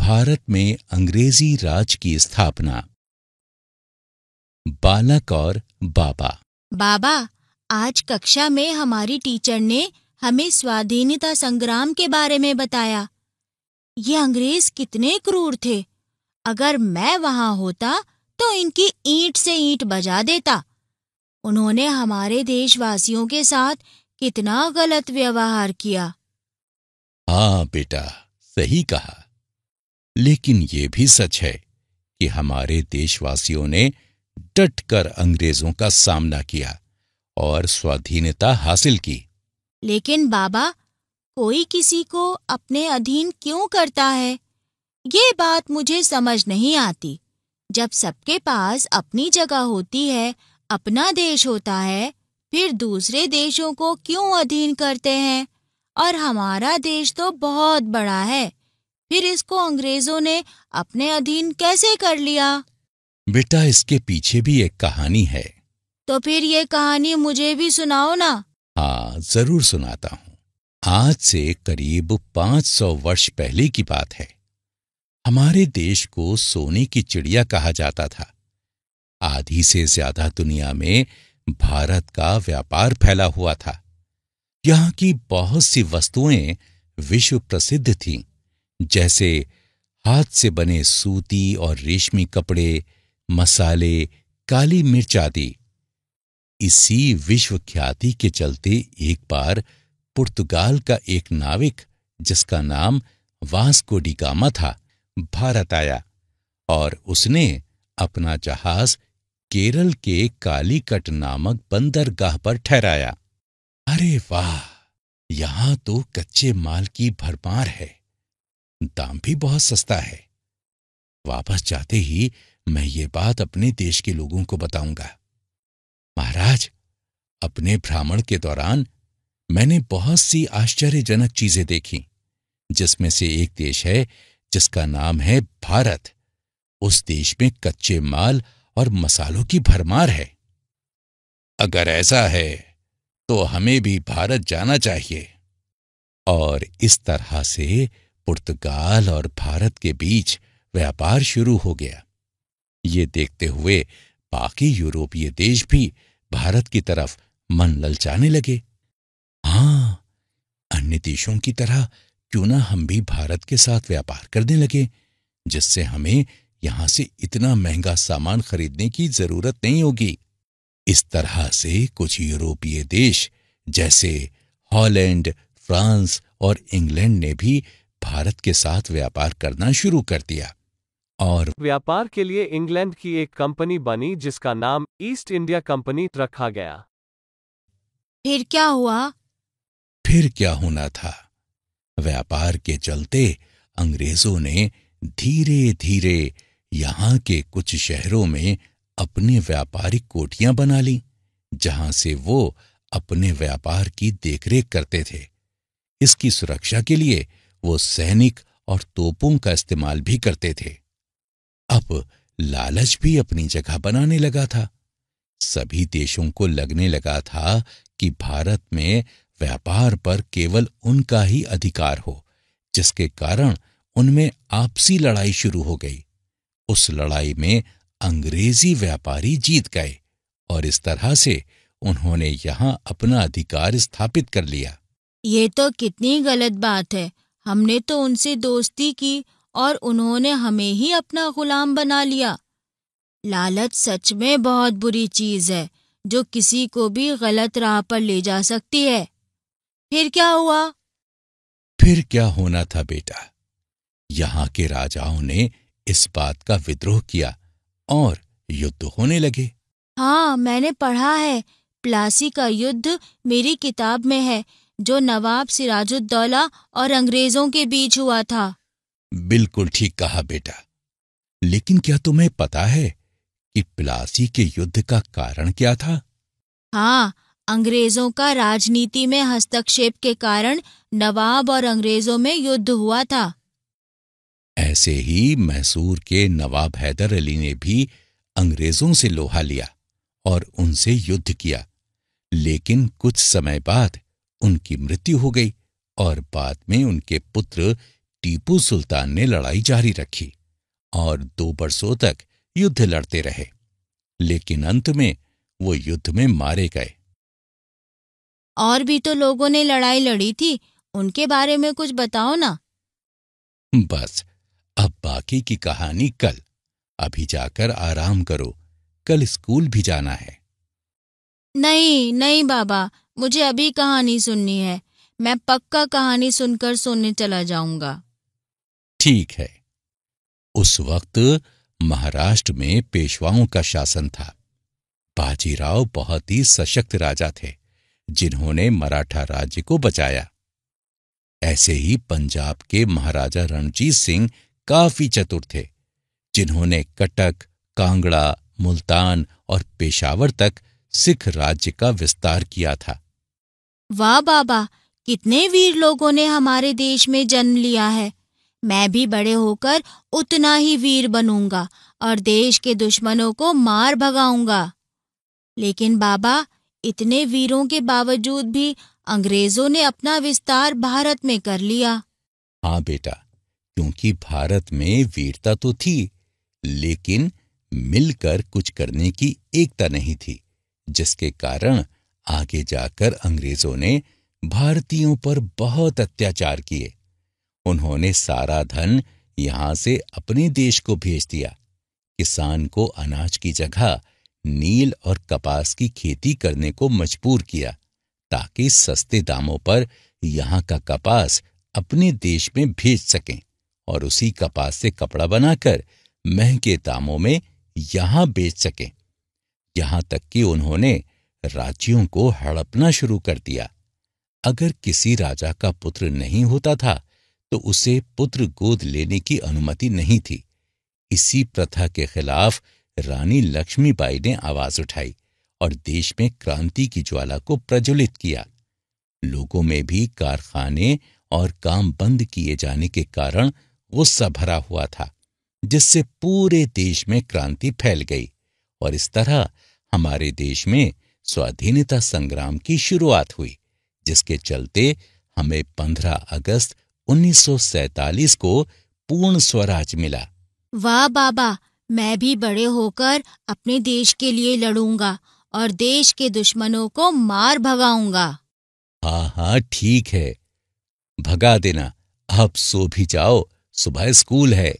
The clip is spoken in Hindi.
भारत में अंग्रेजी राज की स्थापना। बालक और बाबा। बाबा, आज कक्षा में हमारी टीचर ने हमें स्वाधीनता संग्राम के बारे में बताया। ये अंग्रेज कितने क्रूर थे। अगर मैं वहां होता तो इनकी ईंट से ईंट बजा देता। उन्होंने हमारे देशवासियों के साथ कितना गलत व्यवहार किया। हाँ बेटा, सही कहा। लेकिन ये भी सच है कि हमारे देशवासियों ने डटकर अंग्रेजों का सामना किया और स्वाधीनता हासिल की। लेकिन बाबा, कोई किसी को अपने अधीन क्यों करता है? ये बात मुझे समझ नहीं आती। जब सबके पास अपनी जगह होती है, अपना देश होता है, फिर दूसरे देशों को क्यों अधीन करते हैं? और हमारा देश तो बहुत बड़ा है, फिर इसको अंग्रेजों ने अपने अधीन कैसे कर लिया? बेटा, इसके पीछे भी एक कहानी है। तो फिर ये कहानी मुझे भी सुनाओ ना। हाँ, जरूर सुनाता हूँ। आज से करीब 500 वर्ष पहले की बात है। हमारे देश को सोने की चिड़िया कहा जाता था। आधी से ज्यादा दुनिया में भारत का व्यापार फैला हुआ था। यहाँ की बहुत सी वस्तुएं विश्व प्रसिद्ध थीं, जैसे हाथ से बने सूती और रेशमी कपड़े, मसाले, काली मिर्च आदि। इसी विश्व ख्याति के चलते एक बार पुर्तगाल का एक नाविक, जिसका नाम वास्को डी गामा था, भारत आया और उसने अपना जहाज केरल के कालीकट नामक बंदरगाह पर ठहराया। अरे वाह, यहां तो कच्चे माल की भरमार है। दाम भी बहुत सस्ता है। वापस जाते ही मैं ये बात अपने देश के लोगों को बताऊंगा। महाराज, अपने भ्रमण के दौरान मैंने बहुत सी आश्चर्यजनक चीजें देखी, जिसमें से एक देश है जिसका नाम है भारत। उस देश में कच्चे माल और मसालों की भरमार है। अगर ऐसा है तो हमें भी भारत जाना चाहिए। और इस तरह से पुर्तगाल और भारत के बीच व्यापार शुरू हो गया। ये देखते हुए बाकी यूरोपीय देश भी भारत की तरफ मन ललचाने लगे। हाँ, अन्य देशों की तरह क्यों ना हम भी भारत के साथ व्यापार करने लगे, जिससे हमें यहां से इतना महंगा सामान खरीदने की जरूरत नहीं होगी। इस तरह से कुछ यूरोपीय देश जैसे हॉलैंड, फ्रांस और इंग्लैंड ने भी भारत के साथ व्यापार करना शुरू कर दिया। और व्यापार के लिए इंग्लैंड की एक कंपनी बनी जिसका नाम ईस्ट इंडिया कंपनी रखा गया। फिर क्या हुआ? फिर क्या होना था? व्यापार के चलते अंग्रेजों ने धीरे धीरे यहाँ के कुछ शहरों में अपनी व्यापारिक कोठियां बना ली, जहां से वो अपने व्यापार की देखरेख करते थे। इसकी सुरक्षा के लिए वो सैनिक और तोपों का इस्तेमाल भी करते थे। अब लालच भी अपनी जगह बनाने लगा था। सभी देशों को लगने लगा था कि भारत में व्यापार पर केवल उनका ही अधिकार हो, जिसके कारण उनमें आपसी लड़ाई शुरू हो गई। उस लड़ाई में अंग्रेजी व्यापारी जीत गए और इस तरह से उन्होंने यहां अपना अधिकार स्थापित कर लिया। ये तो कितनी गलत बात है। हमने तो उनसे दोस्ती की और उन्होंने हमें ही अपना गुलाम बना लिया। लालच सच में बहुत बुरी चीज है, जो किसी को भी गलत राह पर ले जा सकती है। फिर क्या हुआ? फिर क्या होना था बेटा? यहाँ के राजाओं ने इस बात का विद्रोह किया और युद्ध होने लगे। हाँ, मैंने पढ़ा है। प्लासी का युद्ध मेरी किताब में है, जो नवाब सिराजुद्दौला और अंग्रेजों के बीच हुआ था। बिल्कुल ठीक कहा बेटा। लेकिन क्या तुम्हें पता है कि प्लासी के युद्ध का कारण क्या था? हाँ, अंग्रेजों का राजनीति में हस्तक्षेप के कारण नवाब और अंग्रेजों में युद्ध हुआ था। ऐसे ही मैसूर के नवाब हैदर अली ने भी अंग्रेजों से लोहा लिया और उनसे युद्ध किया। लेकिन कुछ समय बाद उनकी मृत्यु हो गई और बाद में उनके पुत्र टीपू सुल्तान ने लड़ाई जारी रखी और 2 बरसों तक युद्ध लड़ते रहे, लेकिन अंत में वो युद्ध में मारे गए। और भी तो लोगों ने लड़ाई लड़ी थी, उनके बारे में कुछ बताओ ना। बस, अब बाकी की कहानी कल। अभी जाकर आराम करो, कल स्कूल भी जाना है। नहीं नहीं बाबा, मुझे अभी कहानी सुननी है। मैं पक्का कहानी सुनकर सोने चला जाऊंगा। ठीक है। उस वक्त महाराष्ट्र में पेशवाओं का शासन था। बाजीराव बहुत ही सशक्त राजा थे, जिन्होंने मराठा राज्य को बचाया। ऐसे ही पंजाब के महाराजा रणजीत सिंह काफी चतुर थे, जिन्होंने कटक, कांगड़ा, मुल्तान और पेशावर तक सिख राज्य का विस्तार किया था। वाह बाबा, कितने वीर लोगों ने हमारे देश में जन्म लिया है। मैं भी बड़े होकर उतना ही वीर बनूंगा और देश के दुश्मनों को मार भगाऊंगा। लेकिन बाबा, इतने वीरों के बावजूद भी अंग्रेजों ने अपना विस्तार भारत में कर लिया। हाँ बेटा, क्योंकि भारत में वीरता तो थी, लेकिन मिलकर कुछ करने की एकता नहीं थी, जिसके कारण आगे जाकर अंग्रेजों ने भारतीयों पर बहुत अत्याचार किए। उन्होंने सारा धन यहां से अपने देश को भेज दिया। किसान को अनाज की जगह नील और कपास की खेती करने को मजबूर किया, ताकि सस्ते दामों पर यहाँ का कपास अपने देश में भेज सकें और उसी कपास से कपड़ा बनाकर महंगे दामों में यहाँ बेच सकें। यहाँ तक कि उन्होंने राज्यों को हड़पना शुरू कर दिया। अगर किसी राजा का पुत्र नहीं होता था तो उसे पुत्र गोद लेने की अनुमति नहीं थी। इसी प्रथा के खिलाफ रानी लक्ष्मीबाई ने आवाज उठाई और देश में क्रांति की ज्वाला को प्रज्वलित किया। लोगों में भी कारखाने और काम बंद किए जाने के कारण गुस्सा भरा हुआ था, जिससे पूरे देश में क्रांति फैल गई और इस तरह हमारे देश में स्वाधीनता संग्राम की शुरुआत हुई, जिसके चलते हमें 15 अगस्त 1947 को पूर्ण स्वराज मिला। वाह बाबा, मैं भी बड़े होकर अपने देश के लिए लड़ूंगा और देश के दुश्मनों को मार भगाऊंगा। हाँ हाँ ठीक है, भगा देना। अब सो भी जाओ, सुबह स्कूल है।